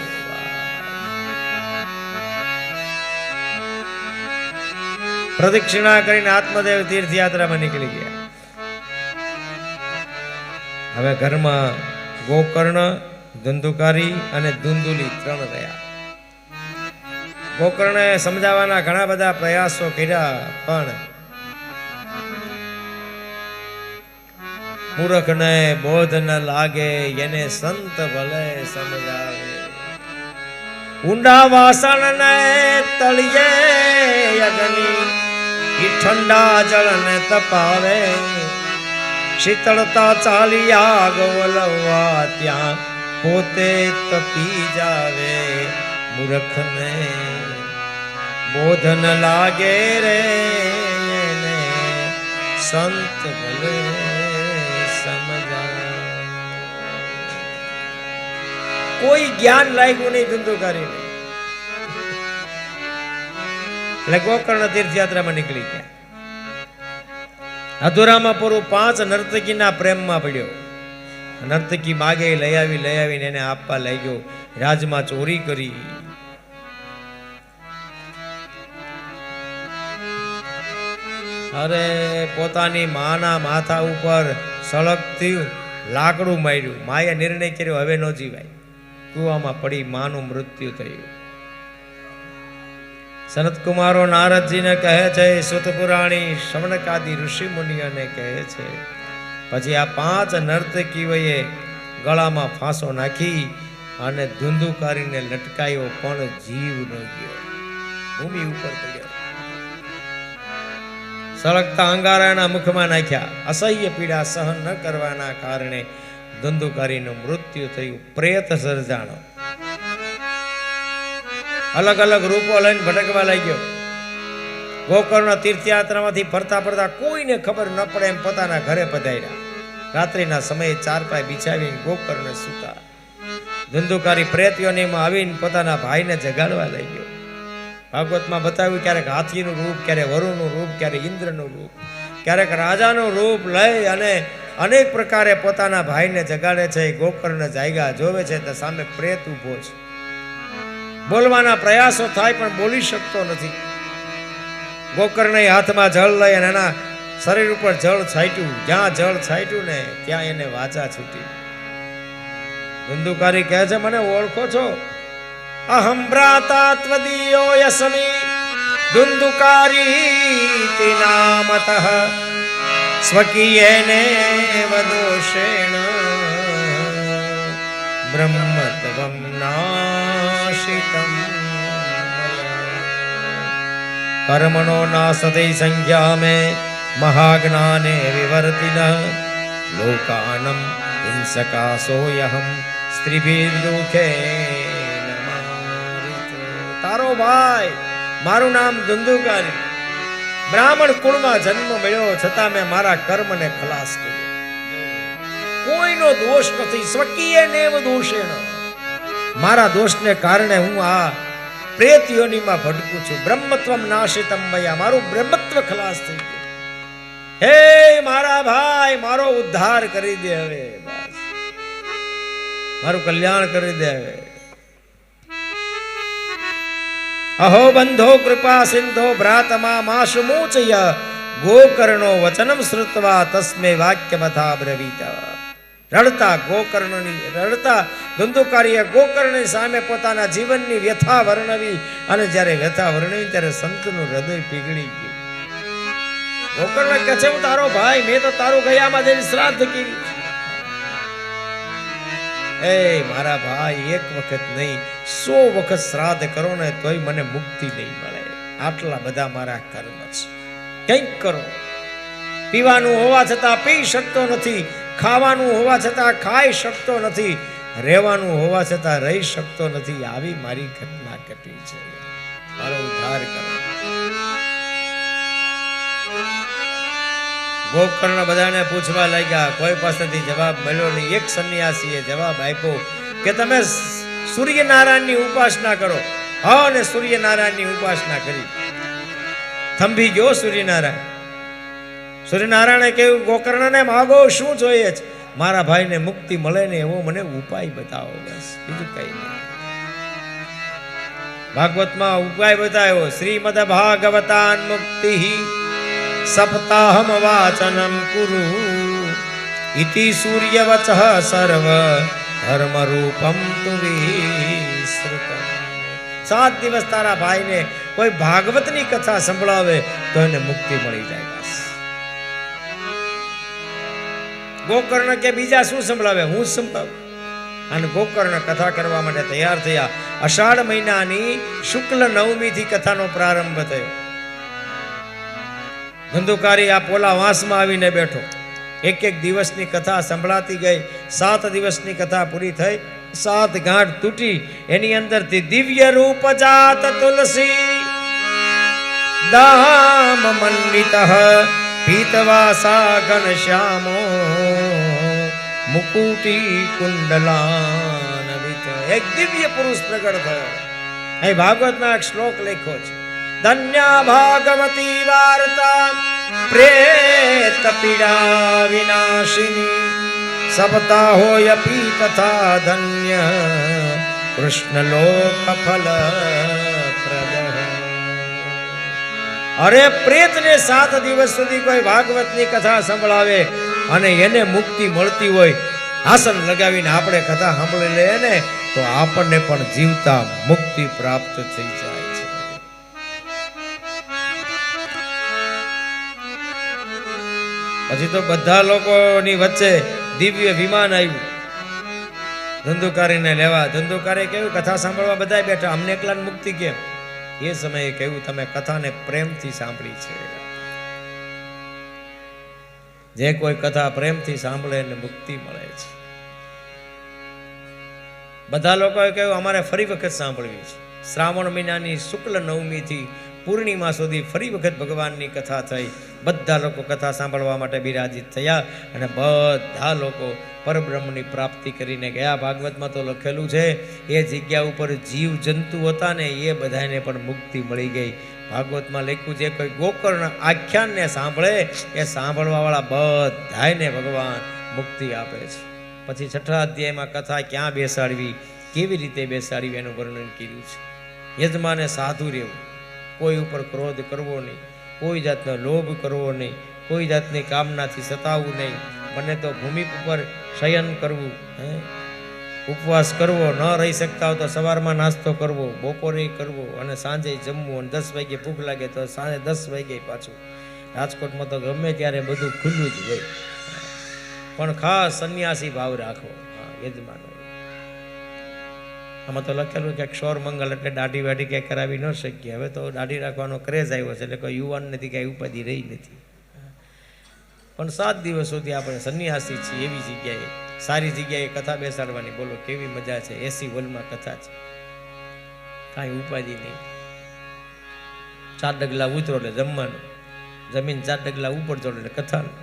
પ્રદક્ષિણા કરીને આત્મદેવ તીર્થયાત્રામાં નીકળી ગયા. હવે ઘરમાં ગોકર્ણ, ધુંધુકારી અને ધુંધુલી 3 રહ્યા. ગોકર્ણે સમજાવવાના ઘણા બધા પ્રયાસો કર્યા, પણ મૂર્ખને બોધ ન લાગે, એને સંત ભલે સમજાવે. ઊંડા વાસણ ને તળિયે અગ્નિ, ઠંડા જળ ને તપાવે. શીતળતા ચાલી આગ વલવા, ત્યાં પોતે તપી જાવે. મૂર્ખને બોધ ન લાગે રે, સંત ભલે સમજા. કોઈ જ્ઞાન લાગ્યું નહીં ધંધુકારીને, એટલે ગોકર્ણ તીર્થયાત્રામાં નીકળી ગયા. અધૂરામાં પૂરું 5 નર્તકીના પ્રેમમાં પડ્યો. નર્તકી માગે લઈ આવીને એને આપવા લાગ્યો. રાજમાં ચોરી કરી. અરે પોતાની માના માથા ઉપર સળગતી લાકડું માર્યું. માએ નિર્ણય કર્યો હવે ન જીવાય. કુવામાં પડી માનું મૃત્યુ થયું. સનત કુમારો નારદજીને કહે છે, સુત પુરાણી શમનકાદી ઋષિ મુનિઓને કહે છે. પછી આ 5 નર્તકીઓએ ગળામાં ફાંસો નાખી અને ધુંધુકારીને લટકાયો, પણ જીવ ન ગયો. ભૂમિ ઉપર પડ્યો. સળગતા અંગારાના મુખમાં નાખ્યા. અસહ્ય પીડા સહન ન કરવાના કારણે ધુંધુકારીનું મૃત્યુ થયું. પ્રેત સર્જાણો અલગ અલગ રૂપો લઈને ભટકવા લાગ્યો. ગોકર્ણ તીર્થયાત્રામાંથી ફરતા ફરતા કોઈને ખબર ન પડે એમ પોતાના ઘરે પધાર્યા. રાત્રિના સમયે 4 પાય બિછાવીને ગોકર્ણ સૂતા. ધુંધુકારી પ્રેત યોનિમાં આવીને પોતાના ભાઈને જગાડવા લાગ્યો. ભાગવતમાં બતાવ્યું, ક્યારેક હાથીનું રૂપ, ક્યારેક વરુનું રૂપ, ક્યારેક ઇન્દ્રનું રૂપ, ક્યારેક રાજાનું રૂપ લઈ અને અનેક પ્રકારે પોતાના ભાઈને જગાડે છે. ગોકર્ણ જાયગા જોવે છે તો સામે પ્રેત ઊભો છે. બોલવાના પ્રયાસો થાય પણ બોલી શકતો નથી. ગોકર્ણ હાથમાં જળ લઈ અને એના શરીર ઉપર જળ છાંટ્યું. જ્યાં જળ છાંટ્યું ને ત્યાં એને વાચા છૂટી. ધુંધુકારી કહે છે, મને ઓળખો છો? અહમ ભ્રાતા ત્વદીયો યસમી ધુંધુકારી નામતઃ સ્વકીયેને વદોષેણ બ્રહ્મત્વં નાશિતમ કર્મણો નાસતે સંખ્યા મે મહાજ્ઞાને વિવર્તિનઃ લોકાનમ હિંસકાસોયહમ સ્ત્રીભિર્દુઃખે. તારો ભાઈ, મારું નામ ધુંધુકારી, બ્રાહ્મણ કુળમાં જન્મ મળ્યો છતાં મેં મારા કર્મને ખલાસ કર્યો. કોઈનો દોષ નથી. સ્વકીય નેવ દોષેણ. મારા દોષને કારણે હું આ પ્રેત યોનિમાં ભટકું છું. બ્રહ્મત્વમ નાશિતમ મયા. મારું બ્રહ્મત્વ ખલાસ થઈ ગયું. હે મારા ભાઈ, મારો ઉદ્ધાર કરી દે હવે. બસ મારું કલ્યાણ કરી દે હવે. અહો બંધો કૃપા સિંધો ભ્રાતમા માશુ મોચય ગોકર્ણો વચનમ શ્રુત્વા તસ્મે વાક્યમથા બ્રવીત. રડતા ધુંધુકારીએ ગોકર્ણની સામે પોતાના જીવનની વ્યથા વર્ણવી. અને જ્યારે વ્યથા વર્ણવી ત્યારે સંતનું હૃદય પીગળી ગયું. ગોકર્ણ કહે છે, હું તારો ભાઈ, મેં તો તારું ગયામાં જઈને શ્રાદ્ધ કર્યું. એ મારા ભાઈ, એક વખત નહીં 100 વખત શ્રાદ્ધ કરો ને તોય મને મુક્તિ નહીં મળે. આટલા બધા મારા કર્મ છે. કંઈક કરો. પીવાનું હોવા છતાં પી શકતો નથી, ખાવાનું હોવા છતાં ખાઈ શકતો નથી, રહેવાનું હોવા છતાં રહી શકતો નથી. આવી મારી ઘટના ઘટી છે. મારો ઉદ્ધાર કરો. ગોકર્ણ બધાને પૂછવા લાગ્યા. કોઈ પાસેથી જવાબ મળ્યો નહીં. એક સંન્યાસીએ જવાબ આપ્યો કે તમે સૂર્યનારાયણની ઉપાસના કરો. હા, અને સૂર્યનારાયણની ઉપાસના કરી. થંભી ગયો સૂર્યનારાયણ. સૂર્યનારાયણે કહ્યું, ગોકર્ણને માગો, શું જોઈએ છે? મારા ભાઈને મુક્તિ મળે ને એવો મને ઉપાય બતાવો. બસ, બીજું કઈ નહીં. ભાગવતમાં ઉપાય બતાવ્યો. શ્રીમદ ભાગવતાન મુક્તિ સપ્તાહમ વાચનમ કુરુ ઇતિ સૂર્યવચઃ સર્વ ધર્મ રૂપમ તુ વિસ્તૃતમ. 7 દિવસ તારા ભાઈને કોઈ ભાગવતની કથા સંભળાવે તો એને મુક્તિ મળી જાય. બસ. ગોકર્ણ કે બીજા શું સંભળાવે? હું સંભળાવું. અને ગોકર્ણ કથા કરવા માટે તૈયાર થયા. અષાઢ મહિનાની શુક્લ નવમી થી કથાનો પ્રારંભ થયો. ધુંધુકારી આ પોલા વાંસમાં આવીને બેઠો. એક દિવસની કથા સંભળાતી ગઈ. 7 દિવસની કથા પૂરી થઈ. 7 ગાંઠ તૂટી. એની અંદરથી દિવ્ય રૂપ જાત તુલસી દામ મંડિત પીતવાસા ઘનશ્યામો મુકુટી કુંડલાન વિત. એક દિવ્ય પુરુષ પ્રગટ થયો. અહીં ભાગવતમાં એક શ્લોક લખ્યો છે, ધન્યા ભાગવતી વાર્તા પ્રેત પીડા વિનાશિની સપતા હોય પી તથા ધન્ય કૃષ્ણ લોક ફલ પ્રદ. અરે પ્રેતને 7 દિવસ સુધી કોઈ ભાગવતની કથા સંભળાવે અને એને મુક્તિ મળતી હોય, આસન લગાવીને આપણે કથા સાંભળી લઈએ ને તો આપણને પણ જીવતા મુક્તિ પ્રાપ્ત થઈ જાય છે. પછી તો બધા લોકોની વચ્ચે દિવ્ય વિમાન આવ્યું ધંધુકારીને લેવા. ધંધુકારે કહ્યું કથા સાંભળવા બધા બેઠા, અમને એકલા મુક્તિ કેમ? એ સમયે કહ્યું તમે કથાને પ્રેમથી સાંભળી છે. જે કોઈ કથા પ્રેમથી સાંભળે એને મુક્તિ મળે છે. બધા લોકોએ કહ્યું અમારે ફરી વખત સાંભળવી છે. શ્રાવણ મહિનાની શુક્લ નવમીથી પૂર્ણિમા સુધી ફરી વખત ભગવાનની કથા થઈ. બધા લોકો કથા સાંભળવા માટે બિરાજિત થયા અને બધા લોકો પરબ્રહ્મની પ્રાપ્તિ કરીને ગયા. ભાગવતમાં તો લખેલું છે એ જગ્યા ઉપર જીવ જંતુ હતા ને એ બધાને પણ મુક્તિ મળી ગઈ. ભાગવતમાં લખ્યું છે કોઈ ગોકર્ણ આખ્યાનને સાંભળે એ સાંભળવાવાળા બધાને ભગવાન મુક્તિ આપે છે. પછી 6થા અધ્યાયમાં કથા ક્યાં બેસાડવી, કેવી રીતે બેસાડવી એનું વર્ણન કર્યું છે. યજમાને સાધુ રહેવું, કોઈ ઉપર ક્રોધ કરવો નહીં, કોઈ જાતનો લોભ કરવો નહીં, કોઈ જાતની કામનાથી સતાવવું નહીં. મને તો ભૂમિ ઉપર શયન કરવું, ઉપવાસ કરવો, ન રહી શકતા હોય તો સવારમાં નાસ્તો કરવો, બપોરે કરવો અને સાંજે જમવું, અને 10 વાગે ભૂખ લાગે તો સાંજે 10 વાગે પાછું. રાજકોટમાં તો ગમે ત્યારે બધું ખુલ્લું જ હોય, પણ ખાસ સંન્યાસી ભાવ રાખવો. યજમાનો આમાં તો લખેલું કે ક્ષોર મંગલ એટલે દાઢી વાઢી ક્યાંય કરાવી ન શકીએ. હવે તો દાઢી રાખવાનો ક્રેઝ આવ્યો છે એટલે કોઈ યુવાન નથી, કાંઈ ઉપાધિ રહી નથી. પણ 7 દિવસ સુધી આપણે સંન્યાસી છીએ એવી જગ્યાએ, સારી જગ્યાએ કથા બેસાડવાની. બોલો કેવી મજા છે. એસી હોલમાં કથા છે, કાંઈ ઉપાધિ નહીં. 4 ડગલા ઉતરો એટલે જમવાનું, જમીન 4 ડગલા ઉપર ચડો એટલે કથાનું.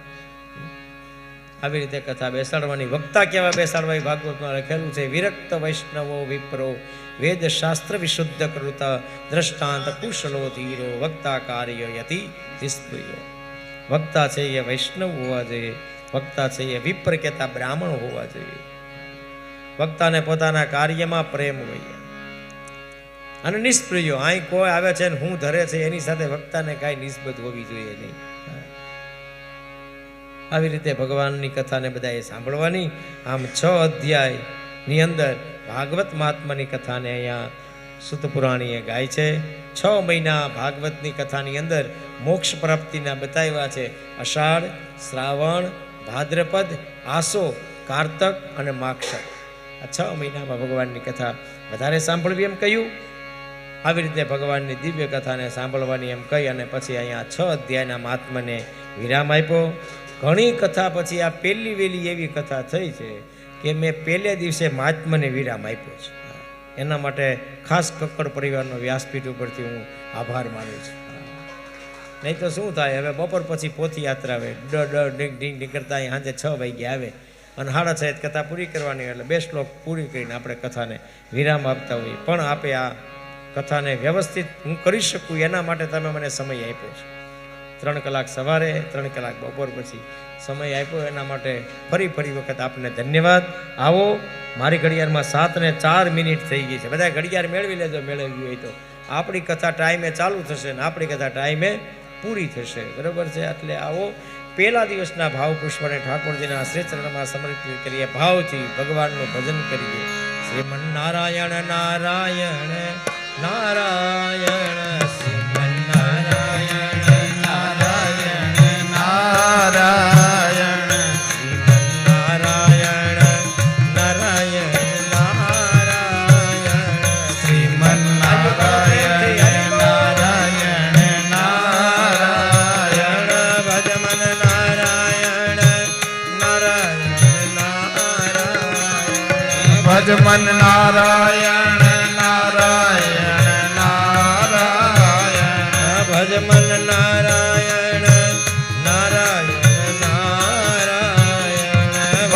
આવી રીતે કથા બેસાડવાની. વક્તા કેવા બેસાડવા એ ભાગવતમાં લખેલું છે, વિરક્ત વૈષ્ણવો વિપ્રો વેદ શાસ્ત્ર વિશુદ્ધ કૃતા દ્રષ્ટાંત કુશલો ધીરો વક્તા કાર્ય યતિ નિષ્પ્રિય. વક્તા છે એ વૈષ્ણવ હોવા જોઈએ, વક્તા છે એ વિપ્ર કહેતા બ્રાહ્મણ હોવા જોઈએ. વક્તાને પોતાના કાર્યમાં પ્રેમ હોય અને નિષ્પ્રિય. અહીં કોઈ આવે છે ને હું ધરે છે એની સાથે વક્તાને કાંઈ નિસ્બત હોવી જોઈએ નહીં. આવી રીતે ભગવાનની કથાને બધાએ સાંભળવાની. આમ 6 અધ્યાયની અંદર ભાગવત મહાત્માની કથાને અહીંયા સુત પુરાણીએ ગાય છે. 6 મહિના ભાગવતની કથાની અંદર મોક્ષ પ્રાપ્તિના બતાવ્યા છે. અષાઢ, શ્રાવણ, ભાદ્રપદ, આસો, કારતક અને માક્ષર. આ 6 મહિનામાં ભગવાનની કથા વધારે સાંભળવી એમ કહ્યું. આવી રીતે ભગવાનની દિવ્ય કથાને સાંભળવાની એમ કહી અને પછી અહીંયા 6 અધ્યાયના મહાત્માને વિરામ આપ્યો. ઘણી કથા પછી આ પહેલી વેલી એવી કથા થઈ છે કે મેં પહેલે દિવસે મહાત્માને વિરામ આપ્યો છે. એના માટે ખાસ કક્કડ પરિવારનો વ્યાસપીઠ ઉપરથી હું આભાર માનું છું. નહીં તો શું થાય, હવે બપોર પછી પોથી યાત્રા આવે, ડીંગ ડીંગ કરતા અહીં સાંજે 6 વાગે આવે અને 6:30 કથા પૂરી કરવાની, એટલે 2 શ્લોક પૂરી કરીને આપણે કથાને વિરામ આપતા હોઈએ. પણ આપે આ કથાને વ્યવસ્થિત હું કરી શકું એના માટે તમે મને સમય આપ્યો છે. 3 કલાક સવારે, 3 કલાક બપોર પછી સમય આપ્યો એના માટે ફરી વખત આપને ધન્યવાદ. આવો, મારી ઘડિયાળમાં 7:04 થઈ ગઈ છે. બધા ઘડિયાળ મેળવી લેજો, મેળવ્યું હોય તો. આપણી કથા ટાઈમે ચાલુ થશે ને આપણી કથા ટાઈમે પૂરી થશે, બરાબર છે? એટલે આવો, પહેલા દિવસના ભાવ પુષ્પને ઠાકોરજીના શ્રી ચરણમાં સમર્પિત કરીએ, ભાવથી ભગવાનનું ભજન કરીએ. શ્રીમન નારાયણ નારાયણ નારાયણ શ્રીમન નારાયણ નારાયણ નારાયણ શ્રીમન નારાયણ નારાયણ નારાયણ શ્રીમન નારાયણ નારાયણ નારાયણ ભજમન નારાયણ નારાયણ નારાયણ ભજમન નારાયણ નારાયણ નારાયણ ભજમન નારાયણ નારાયણ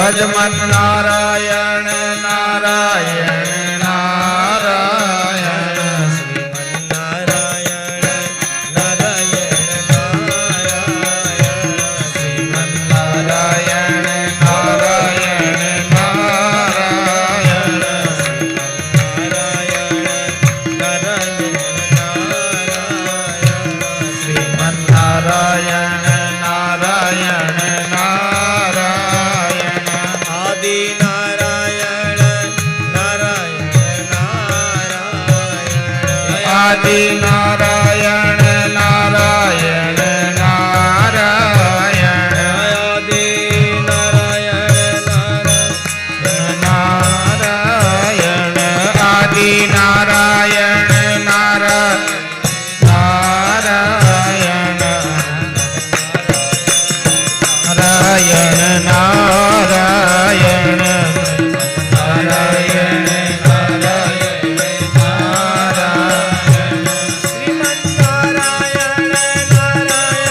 ભજમન નારાયણ નારાયણ નારાયણ શ્રીમન નારાયણ નારાયણ નારાયણ શ્રીમન નારાયણ નારાયણ નારાયણ શ્રીમન નારાયણ નારાયણ નારાયણ આદિ નારાયણ નારાયણ નારાયણ આદિ નારાયણ નારાયણ નારાયણ આદિ નારાયણ નારાયણ આદિ નારાયણ નારાયણ નારાયણ નારાયણ નારાયણ શ્રીમન નારાયણ નારાયણ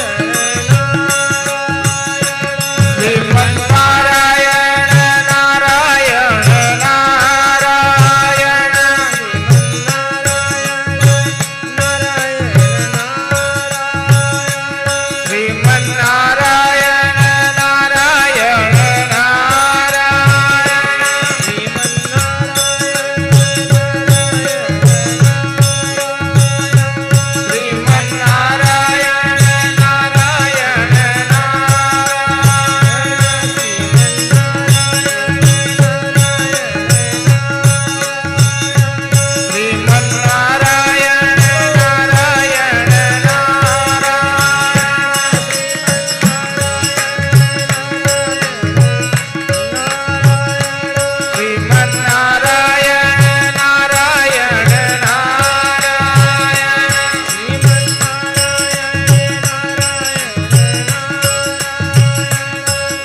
શ્રીમન નારાયણ નારાયણ નારાયણ શ્રીમન નારાયણ નારાયણ નારાયણ શ્રીમન નારાયણ નારાયણ શ્રીમન નારાયણ નારાયણ શ્રીમન નારાયણ નારાયણ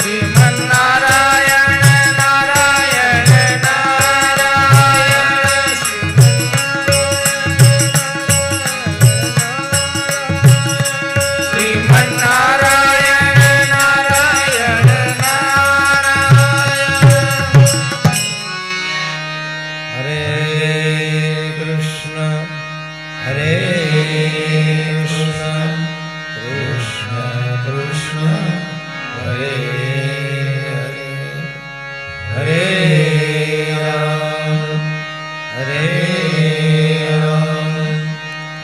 શ્રીમન નારાયણ નારાયણ શ્રીમન નારાયણ નારાયણ હરે કૃષ્ણ હરે કૃષ્ણ કૃષ્ણ કૃષ્ણ હરે હરે હરે રામ હરે રામ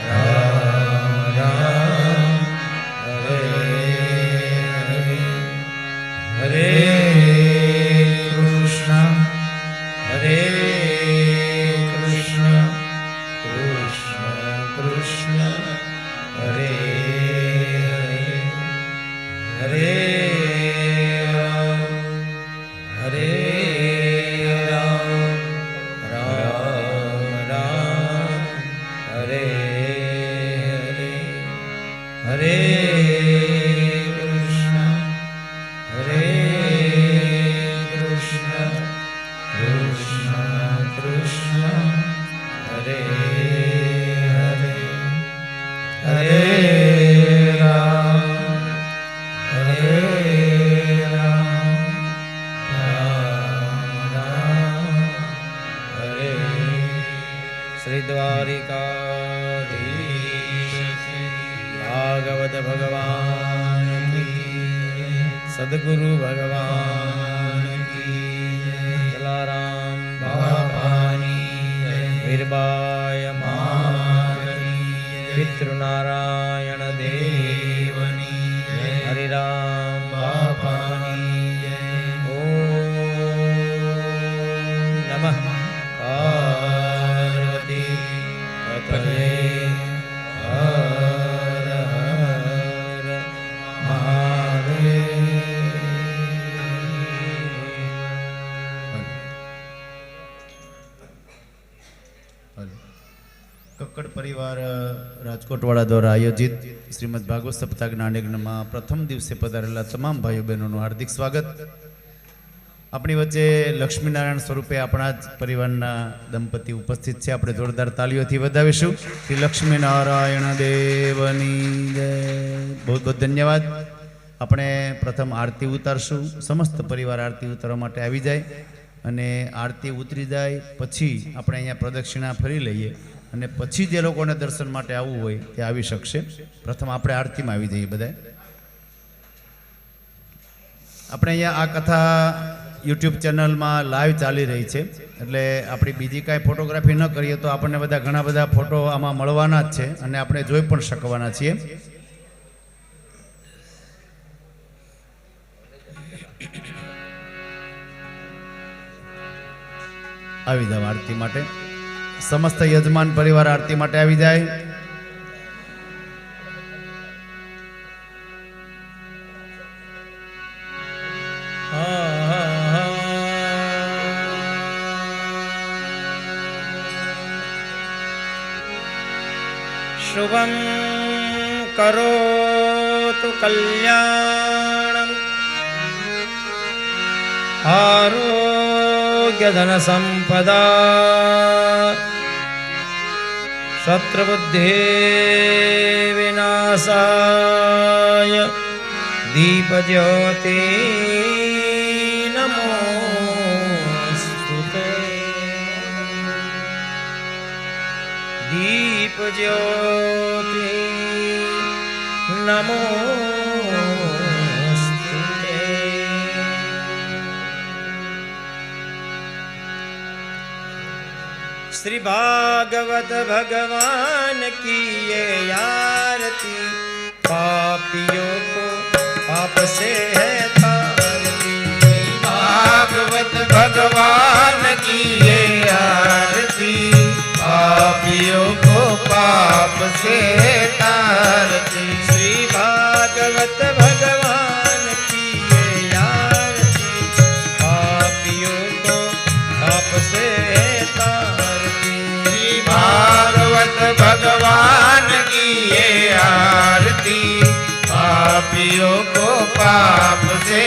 રામ રામ હરે હરે હરે કૃષ્ણ હરે કૃષ્ણ કૃષ્ણ કૃષ્ણ હરે હરે હરે રામ હરે રામ રામ રામ હરે હરે હરે કૃષ્ણ હરે કૃષ્ણ કૃષ્ણ કૃષ્ણ હરે હરે હરે રામ હરે રામ રામ રામ હરે શ્રી દ્વારિકાધીશ ભાગવત ભગવાન કી સદગુરુ ભગવાન કી જલારામ બાપાની વીરબાય માની પિતૃનારાયણ દેવની હરિરામ બાપાની ઓમ નમઃ પાર્વતી પતયે હર હર મહાદેવ કક્કડ પરિવાર રાજકોટવાળા દ્વારા આયોજિત શ્રીમદ ભાગવત સપ્તાહ જ્ઞાનયજ્ઞમાં પ્રથમ દિવસે પધારેલા તમામ ભાઈઓ બહેનોનું હાર્દિક સ્વાગત. આપણી વચ્ચે લક્ષ્મીનારાયણ સ્વરૂપે આપણા જ પરિવારના દંપતી ઉપસ્થિત છે. આપણે જોરદાર તાલીઓથી વધાવીશું. શ્રી લક્ષ્મીનારાયણ દેવની જય. બહુ બહુ ધન્યવાદ. આપણે પ્રથમ આરતી ઉતારશું. સમસ્ત પરિવાર આરતી ઉતારવા માટે આવી જાય અને આરતી ઉતરી જાય પછી આપણે અહીંયા પ્રદક્ષિણા ફરી લઈએ અને પછી જે લોકોને દર્શન માટે આવવું હોય તે આવી શકશે. પ્રથમ આપણે આરતીમાં આવી જઈએ બધા. આપણે અહીંયા આ કથા યુટ્યુબ ચેનલમાં લાઈવ ચાલી રહી છે, એટલે આપણી બીજી કાંઈ ફોટોગ્રાફી ન કરીએ તો આપણને બધા ઘણા બધા ફોટો આમાં મળવાના જ છે અને આપણે જોઈ પણ શકવાના છીએ. આવી જાવ આરતી માટે. સમસ્ત યજમાન પરિવાર આરતી માટે આવી જાય. શુભમ કરોતુ કલ્યાણમ આરોગ્ય ધન સંપદા શત્રુબુદ્ધિ વિનાશાય દીપ જ્યોતિ નમોસ્તુતે. દીપ જ્યોતિ નમોસ્તુતે. श्री भागवत भगवान की ये आरती पापियों को पाप से है तारती. भागवत भगवान की ये आरती पापियों को पाप से तारती. श्री भागवत भगवान की ये आरती पापियों को पाप से है तारती. भागवत भगवान की ये आरती पापियों को पाप से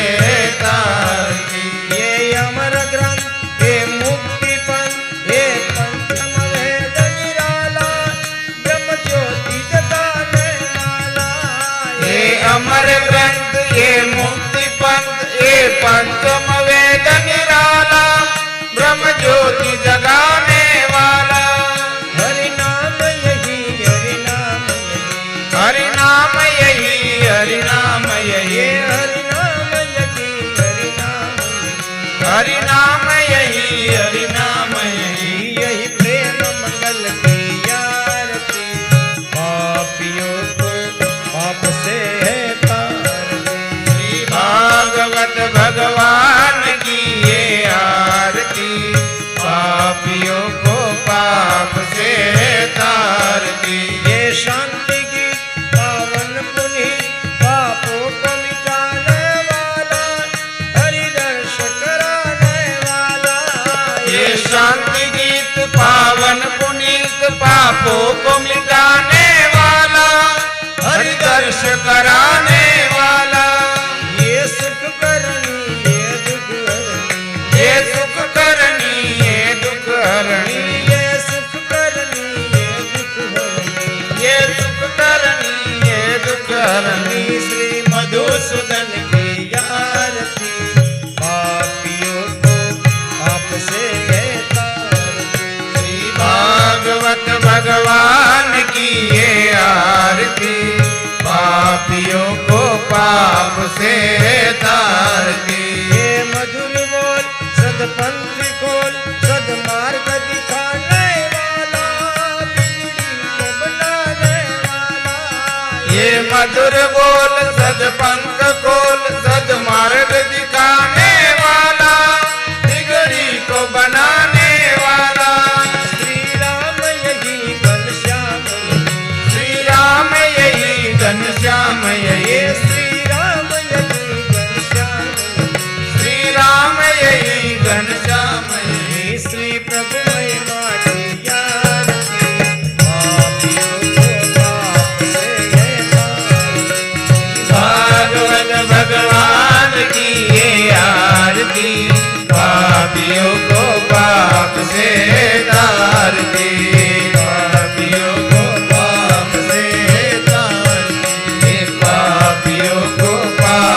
तारती. ये अमर ग्रंथ ये मुक्ति पंथ ये पंचम वेद निराला ब्रह्म ज्योति जगाने वाला. ये अमर ग्रंथ ये मुक्ति पंथ ये पंचम वेद निराला ब्रह्म ज्योति जगाने वाला. हरि नाम यही हरि नाम यही हरि नाम यही हरि नाम यही ये हरि नाम यही हरि नाम यही हरि नाम यही हरि नाम यही. यही प्रेम मंगल की आरती पापियों को पाप से है तारती. भागवत भगवान की ये आरती पापियों को पाप से तारती. ये शांति की पावन पुनीत पापों को मिटाने वाला हरि दर्श कराने वाला. ये शांति गीत पावन पुनीत पापों को मिटाने वाला हरि दर्श कराने वाला. ये सुख करनी ये दुख हरनी ये सुख करनी ये दुख हरणी. ये सुख करनी ये दुख हरनी ये सुख करनी ये दुख हरणी. श्री मधुसूदन की आरती पापियों को पाप से है तारती. भागवत भगवान की ये आरती पापियों को पाप से तारती. ये मधुर बोल सदपंथ खोल सदमार्ग दिखाने वाला बिगड़ी को बनाने वाला. ये मधुर बोल सदपंथ खोल सदमार्ग दिखाने वाला बिगड़ी को बनाने वाला. श्री राम यही घनश्याम यही श्री राम यही घनश्याम यही. ये श्री राम यही घनश्याम यही श्री राम यही घनश्याम यही. श्री प्रभु महिमा की आरती पापियों को पाप से है तारती. भागवत भगवान की ये आरती पापियों को पाप से तारती. पापियों को पाप से तारती. पापियों को पाप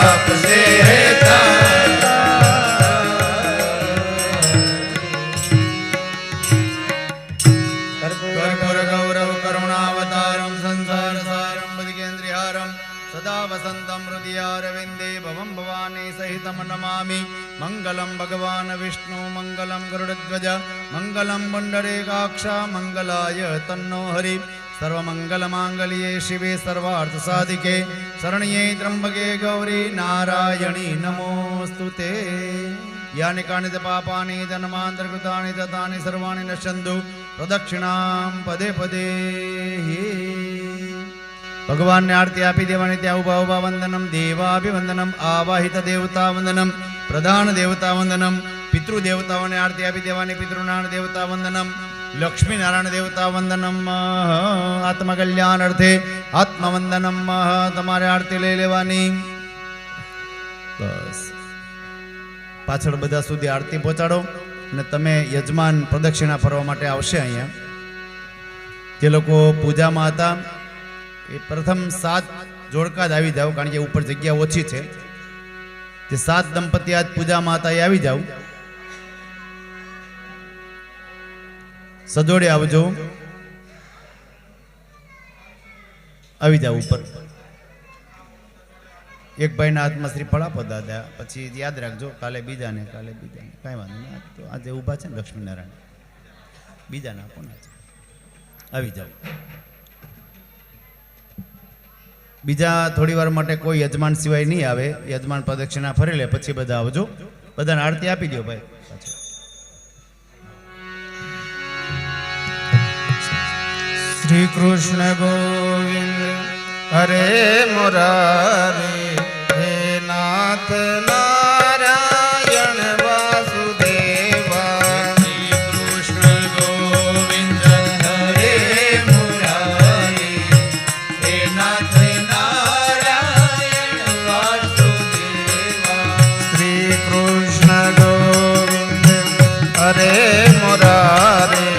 મંગલમ ભગવાન વિષ્ણુ મંગલમ ગરુડધ્વજ મંગલમ પુંડરીકાક્ષ મંગલાય તન્નો હરિ સર્વમંગલમાંગલ્યે શિવે સર્વાર્થ સાધિકે શરણ્યે ત્રંબકે ગૌરી નારાયણી નમોસ્તુતે યાનિ કાનિ પાપાનિ જન્માંતર્કૃતાનિ તતાનિ સર્વાણિ નશ્યન્તુ પ્રદક્ષિણામ પદે પદે. ભગવાનને આરતી આપી દેવાની. ત્યાં ઉભા ઉભા વંદનમ દેવાભિવંદનમ આવાહિત દેવતા વંદનમ પ્રધાન દેવતા વંદનમ પિતૃદેવતાઓને આરતી આપી દેવાની. પિતૃનારાયણ દેવતા વંદનમ લક્ષ્મીનારાયણ દેવતા વંદનમ આત્મકલ્યાણ અર્થે આત્મવંદનમ તમારે આરતી લઈ લેવાની. બસ પાછળ બધા સુધી આરતી પહોંચાડો અને તમે યજમાન પ્રદક્ષિણા ફરવા માટે આવશે. અહીંયા જે લોકો પૂજામાં હતા એ પ્રથમ 7 જોડકા જ આવી જાઓ, કારણ કે ઉપર જગ્યા ઓછી છે. જે 7 દંપતી આજ પૂજામાં હતા એ આવી જાઓ. સજોડે આવજો, આવી જાઓ ઉપર. એક ભાઈના હાથમાં શ્રીફળ આપો દાદા, પછી યાદ રાખજો કાલે બીજાને કાંઈ વાંધો નહીં. તો આજે ઊભા છે ને લક્ષ્મીનારાયણ, બીજાને આપો ને. આવી જાઓ. બીજા થોડી વાર માટે કોઈ યજમાન સિવાય નહીં આવે. યજમાન પ્રદક્ષિણા ફરી લે પછી બધા આવજો. બધાને આરતી આપી દો ભાઈ. શ્રી કૃષ્ણ ગોવિંદ હરે મુરારી હે નાથ નારાયણ વાસુદેવા. શ્રી કૃષ્ણ ગોવિંદ હરે મુરારી હે નાથ નારાયણ વાસુદેવા. શ્રી કૃષ્ણ ગોવિંદ હરે મુરારી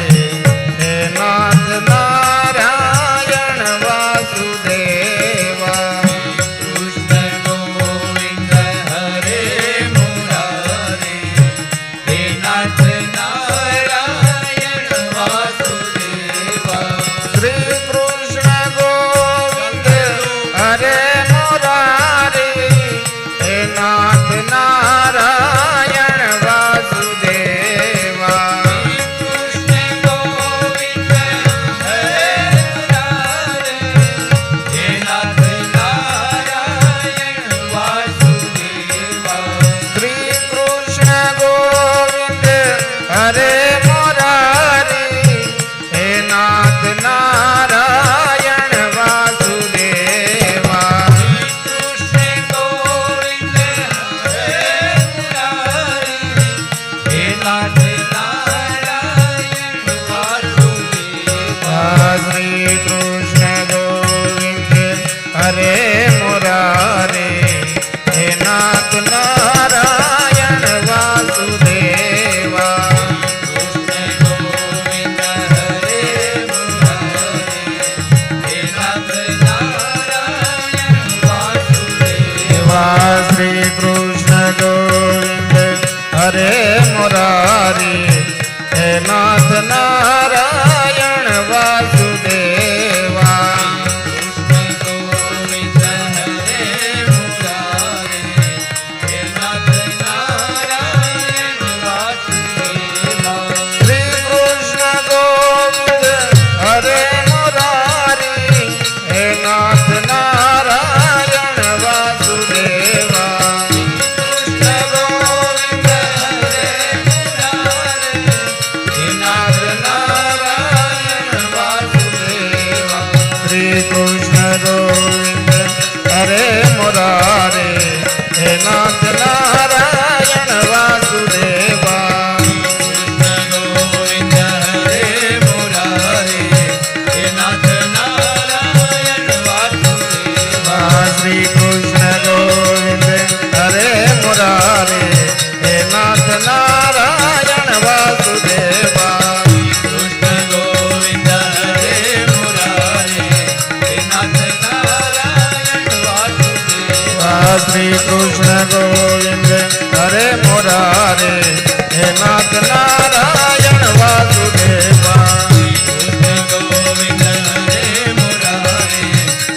હે નાથ નારાયણ વાસુદેવા. કૃષ્ણ ગોવિંદ હરે મુરારી હે નાથ નારાયણ વાસુદેવા. શ્રી કૃષ્ણ ગોવિંદ હરે મુરારી હે નાથ નારાયણ વાસુદેવા. હરે મુરારી હે નાથ નારાયણ વાસુદેવા. કૃષ્ણ ગોવિંદ હરે મુરારી હે નાથ નારાયણ વાસુદેવા. શ્રી કૃષ્ણ ગોવિંદ હરે મુરારી હે નાથ નારાયણ વાસુદેવા. શ્રી કૃષ્ણ ગોવિંદ હરે મુરારી હે નાથ નારાયણ વાસુદેવા. કૃષ્ણ ગોવિંદ હરે મુરારી હે નાથ નારાયણ વાસુદેવા. શ્રી કૃષ્ણ ગોવિંદ હરે મુરારી હે નાથ નારાયણ વાસુદેવા. કૃષ્ણ ગોવિંદ હરે મુરારી હે નાથ નારાયણ વાસુદેવા. શ્રી કૃષ્ણ ગોવિંદ હરે મુરારી હે નાથ નારાયણ વાસુદેવા. કૃષ્ણ ગોવિંદ હરે મુરારી હે નાથ નારાયણ વાસુદેવા. શ્રી કૃષ્ણ ગોવિંદ હરે મુરારી હે નાથ નારાયણ વાસુદેવા. કૃષ્ણ ગોવિંદ હરે મુરારી હે નાથ નારાયણ વાસુદેવા. શ્રી કૃષ્ણ ગોવિંદ હરે મુરારી હે નાથ નારાયણ વાસુદેવા. કૃષ્ણ ગોવિંદ હરે મુરારી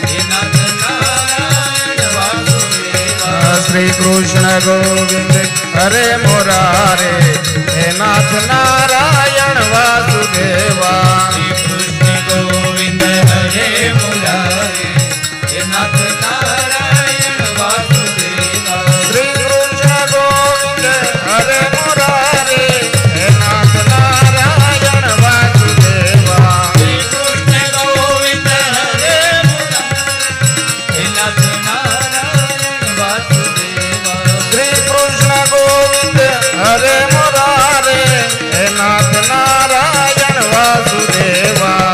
હે નાથ નારાયણ વાસુદેવા. શ્રી કૃષ્ણ ગોવિંદ હરે મુરારે હે નાથ નારાયણ વાસુદેવા કૃષ્ણ ગોવિંદ હરે મુરારે હે નાથ નારાયણ વાસુદેવા શ્રી કૃષ્ણ ગોવિંદ હરે મુરારે હે નાથ નારાયણ વાસુદેવા શ્રી કૃષ્ણ ગોવિંદ હરે મુરારે હે નાથ નારાયણ વાસુદેવા શ્રી કૃષ્ણ ગોવિંદ હરે મુરારે હે નાથ નારાયણ વાસુદેવા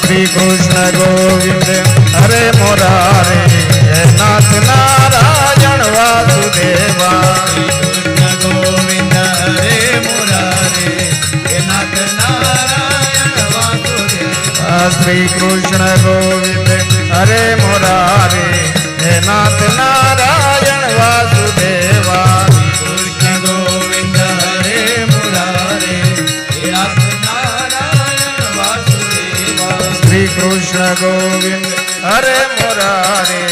શ્રી કૃષ્ણ ગોવિંદ હરે મુરારે હે નાથ નારાયણ વાસુદેવા શ્રી કૃષ્ણ ગોવિંદ હરે મુરારે હે નાથ નારાયણ વાસુદેવા કૃષ્ણ ગોવિંદ હરે મુરારે હે નાથ નારાયણ વાસુદેવા શ્રી કૃષ્ણ ગોવિંદ હરે મુરારે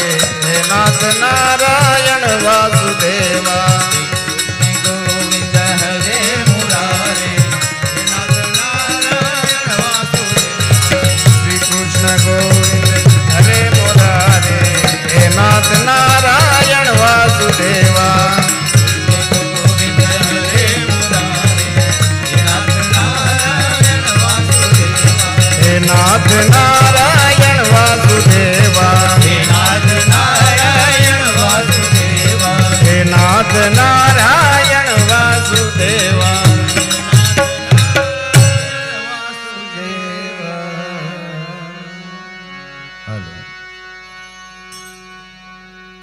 હે નાથ નારાયણ વાસુદેવા ગોવિંદ હરે મુરારે હે નાથ નારાયણ વાસુદેવા શ્રી કૃષ્ણ ગોવિંદ હરે મુરારે હે નાથ નારાયણ વાસુદેવા ગોવિંદ હરે મુરારે હે નાથ નારાયણ વાસુદેવા હે નાથ નારાયણ વાસુદેવા હે નાથ નારાયણ વાસુદેવા હે નાથ નારાયણ વાસુદેવા હાલો.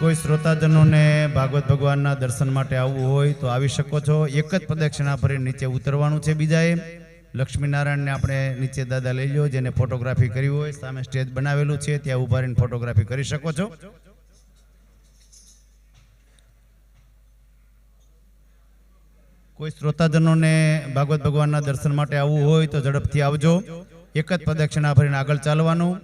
કોઈ શ્રોતાજનોને ભાગવત ભગવાનના દર્શન માટે આવવું હોય તો આવી શકો છો. એક જ પ્રદક્ષિણા ફરી નીચે ઉતરવાનું છે. બીજાએ લક્ષ્મીનારાયણને આપણે નીચે દાદા લઈ લો. જેને ફોટોગ્રાફી કરવી હોય સામે સ્ટેજ બનાવેલું છે, ત્યાં ઉભા રહીને ફોટોગ્રાફી કરી શકો છો. કોઈ શ્રોતાજનોને ભાગવત ભગવાનના દર્શન માટે આવવું હોય તો ઝડપથી આવજો. એક જ પ્રદક્ષિણા ફરીને આગળ ચાલવાનું.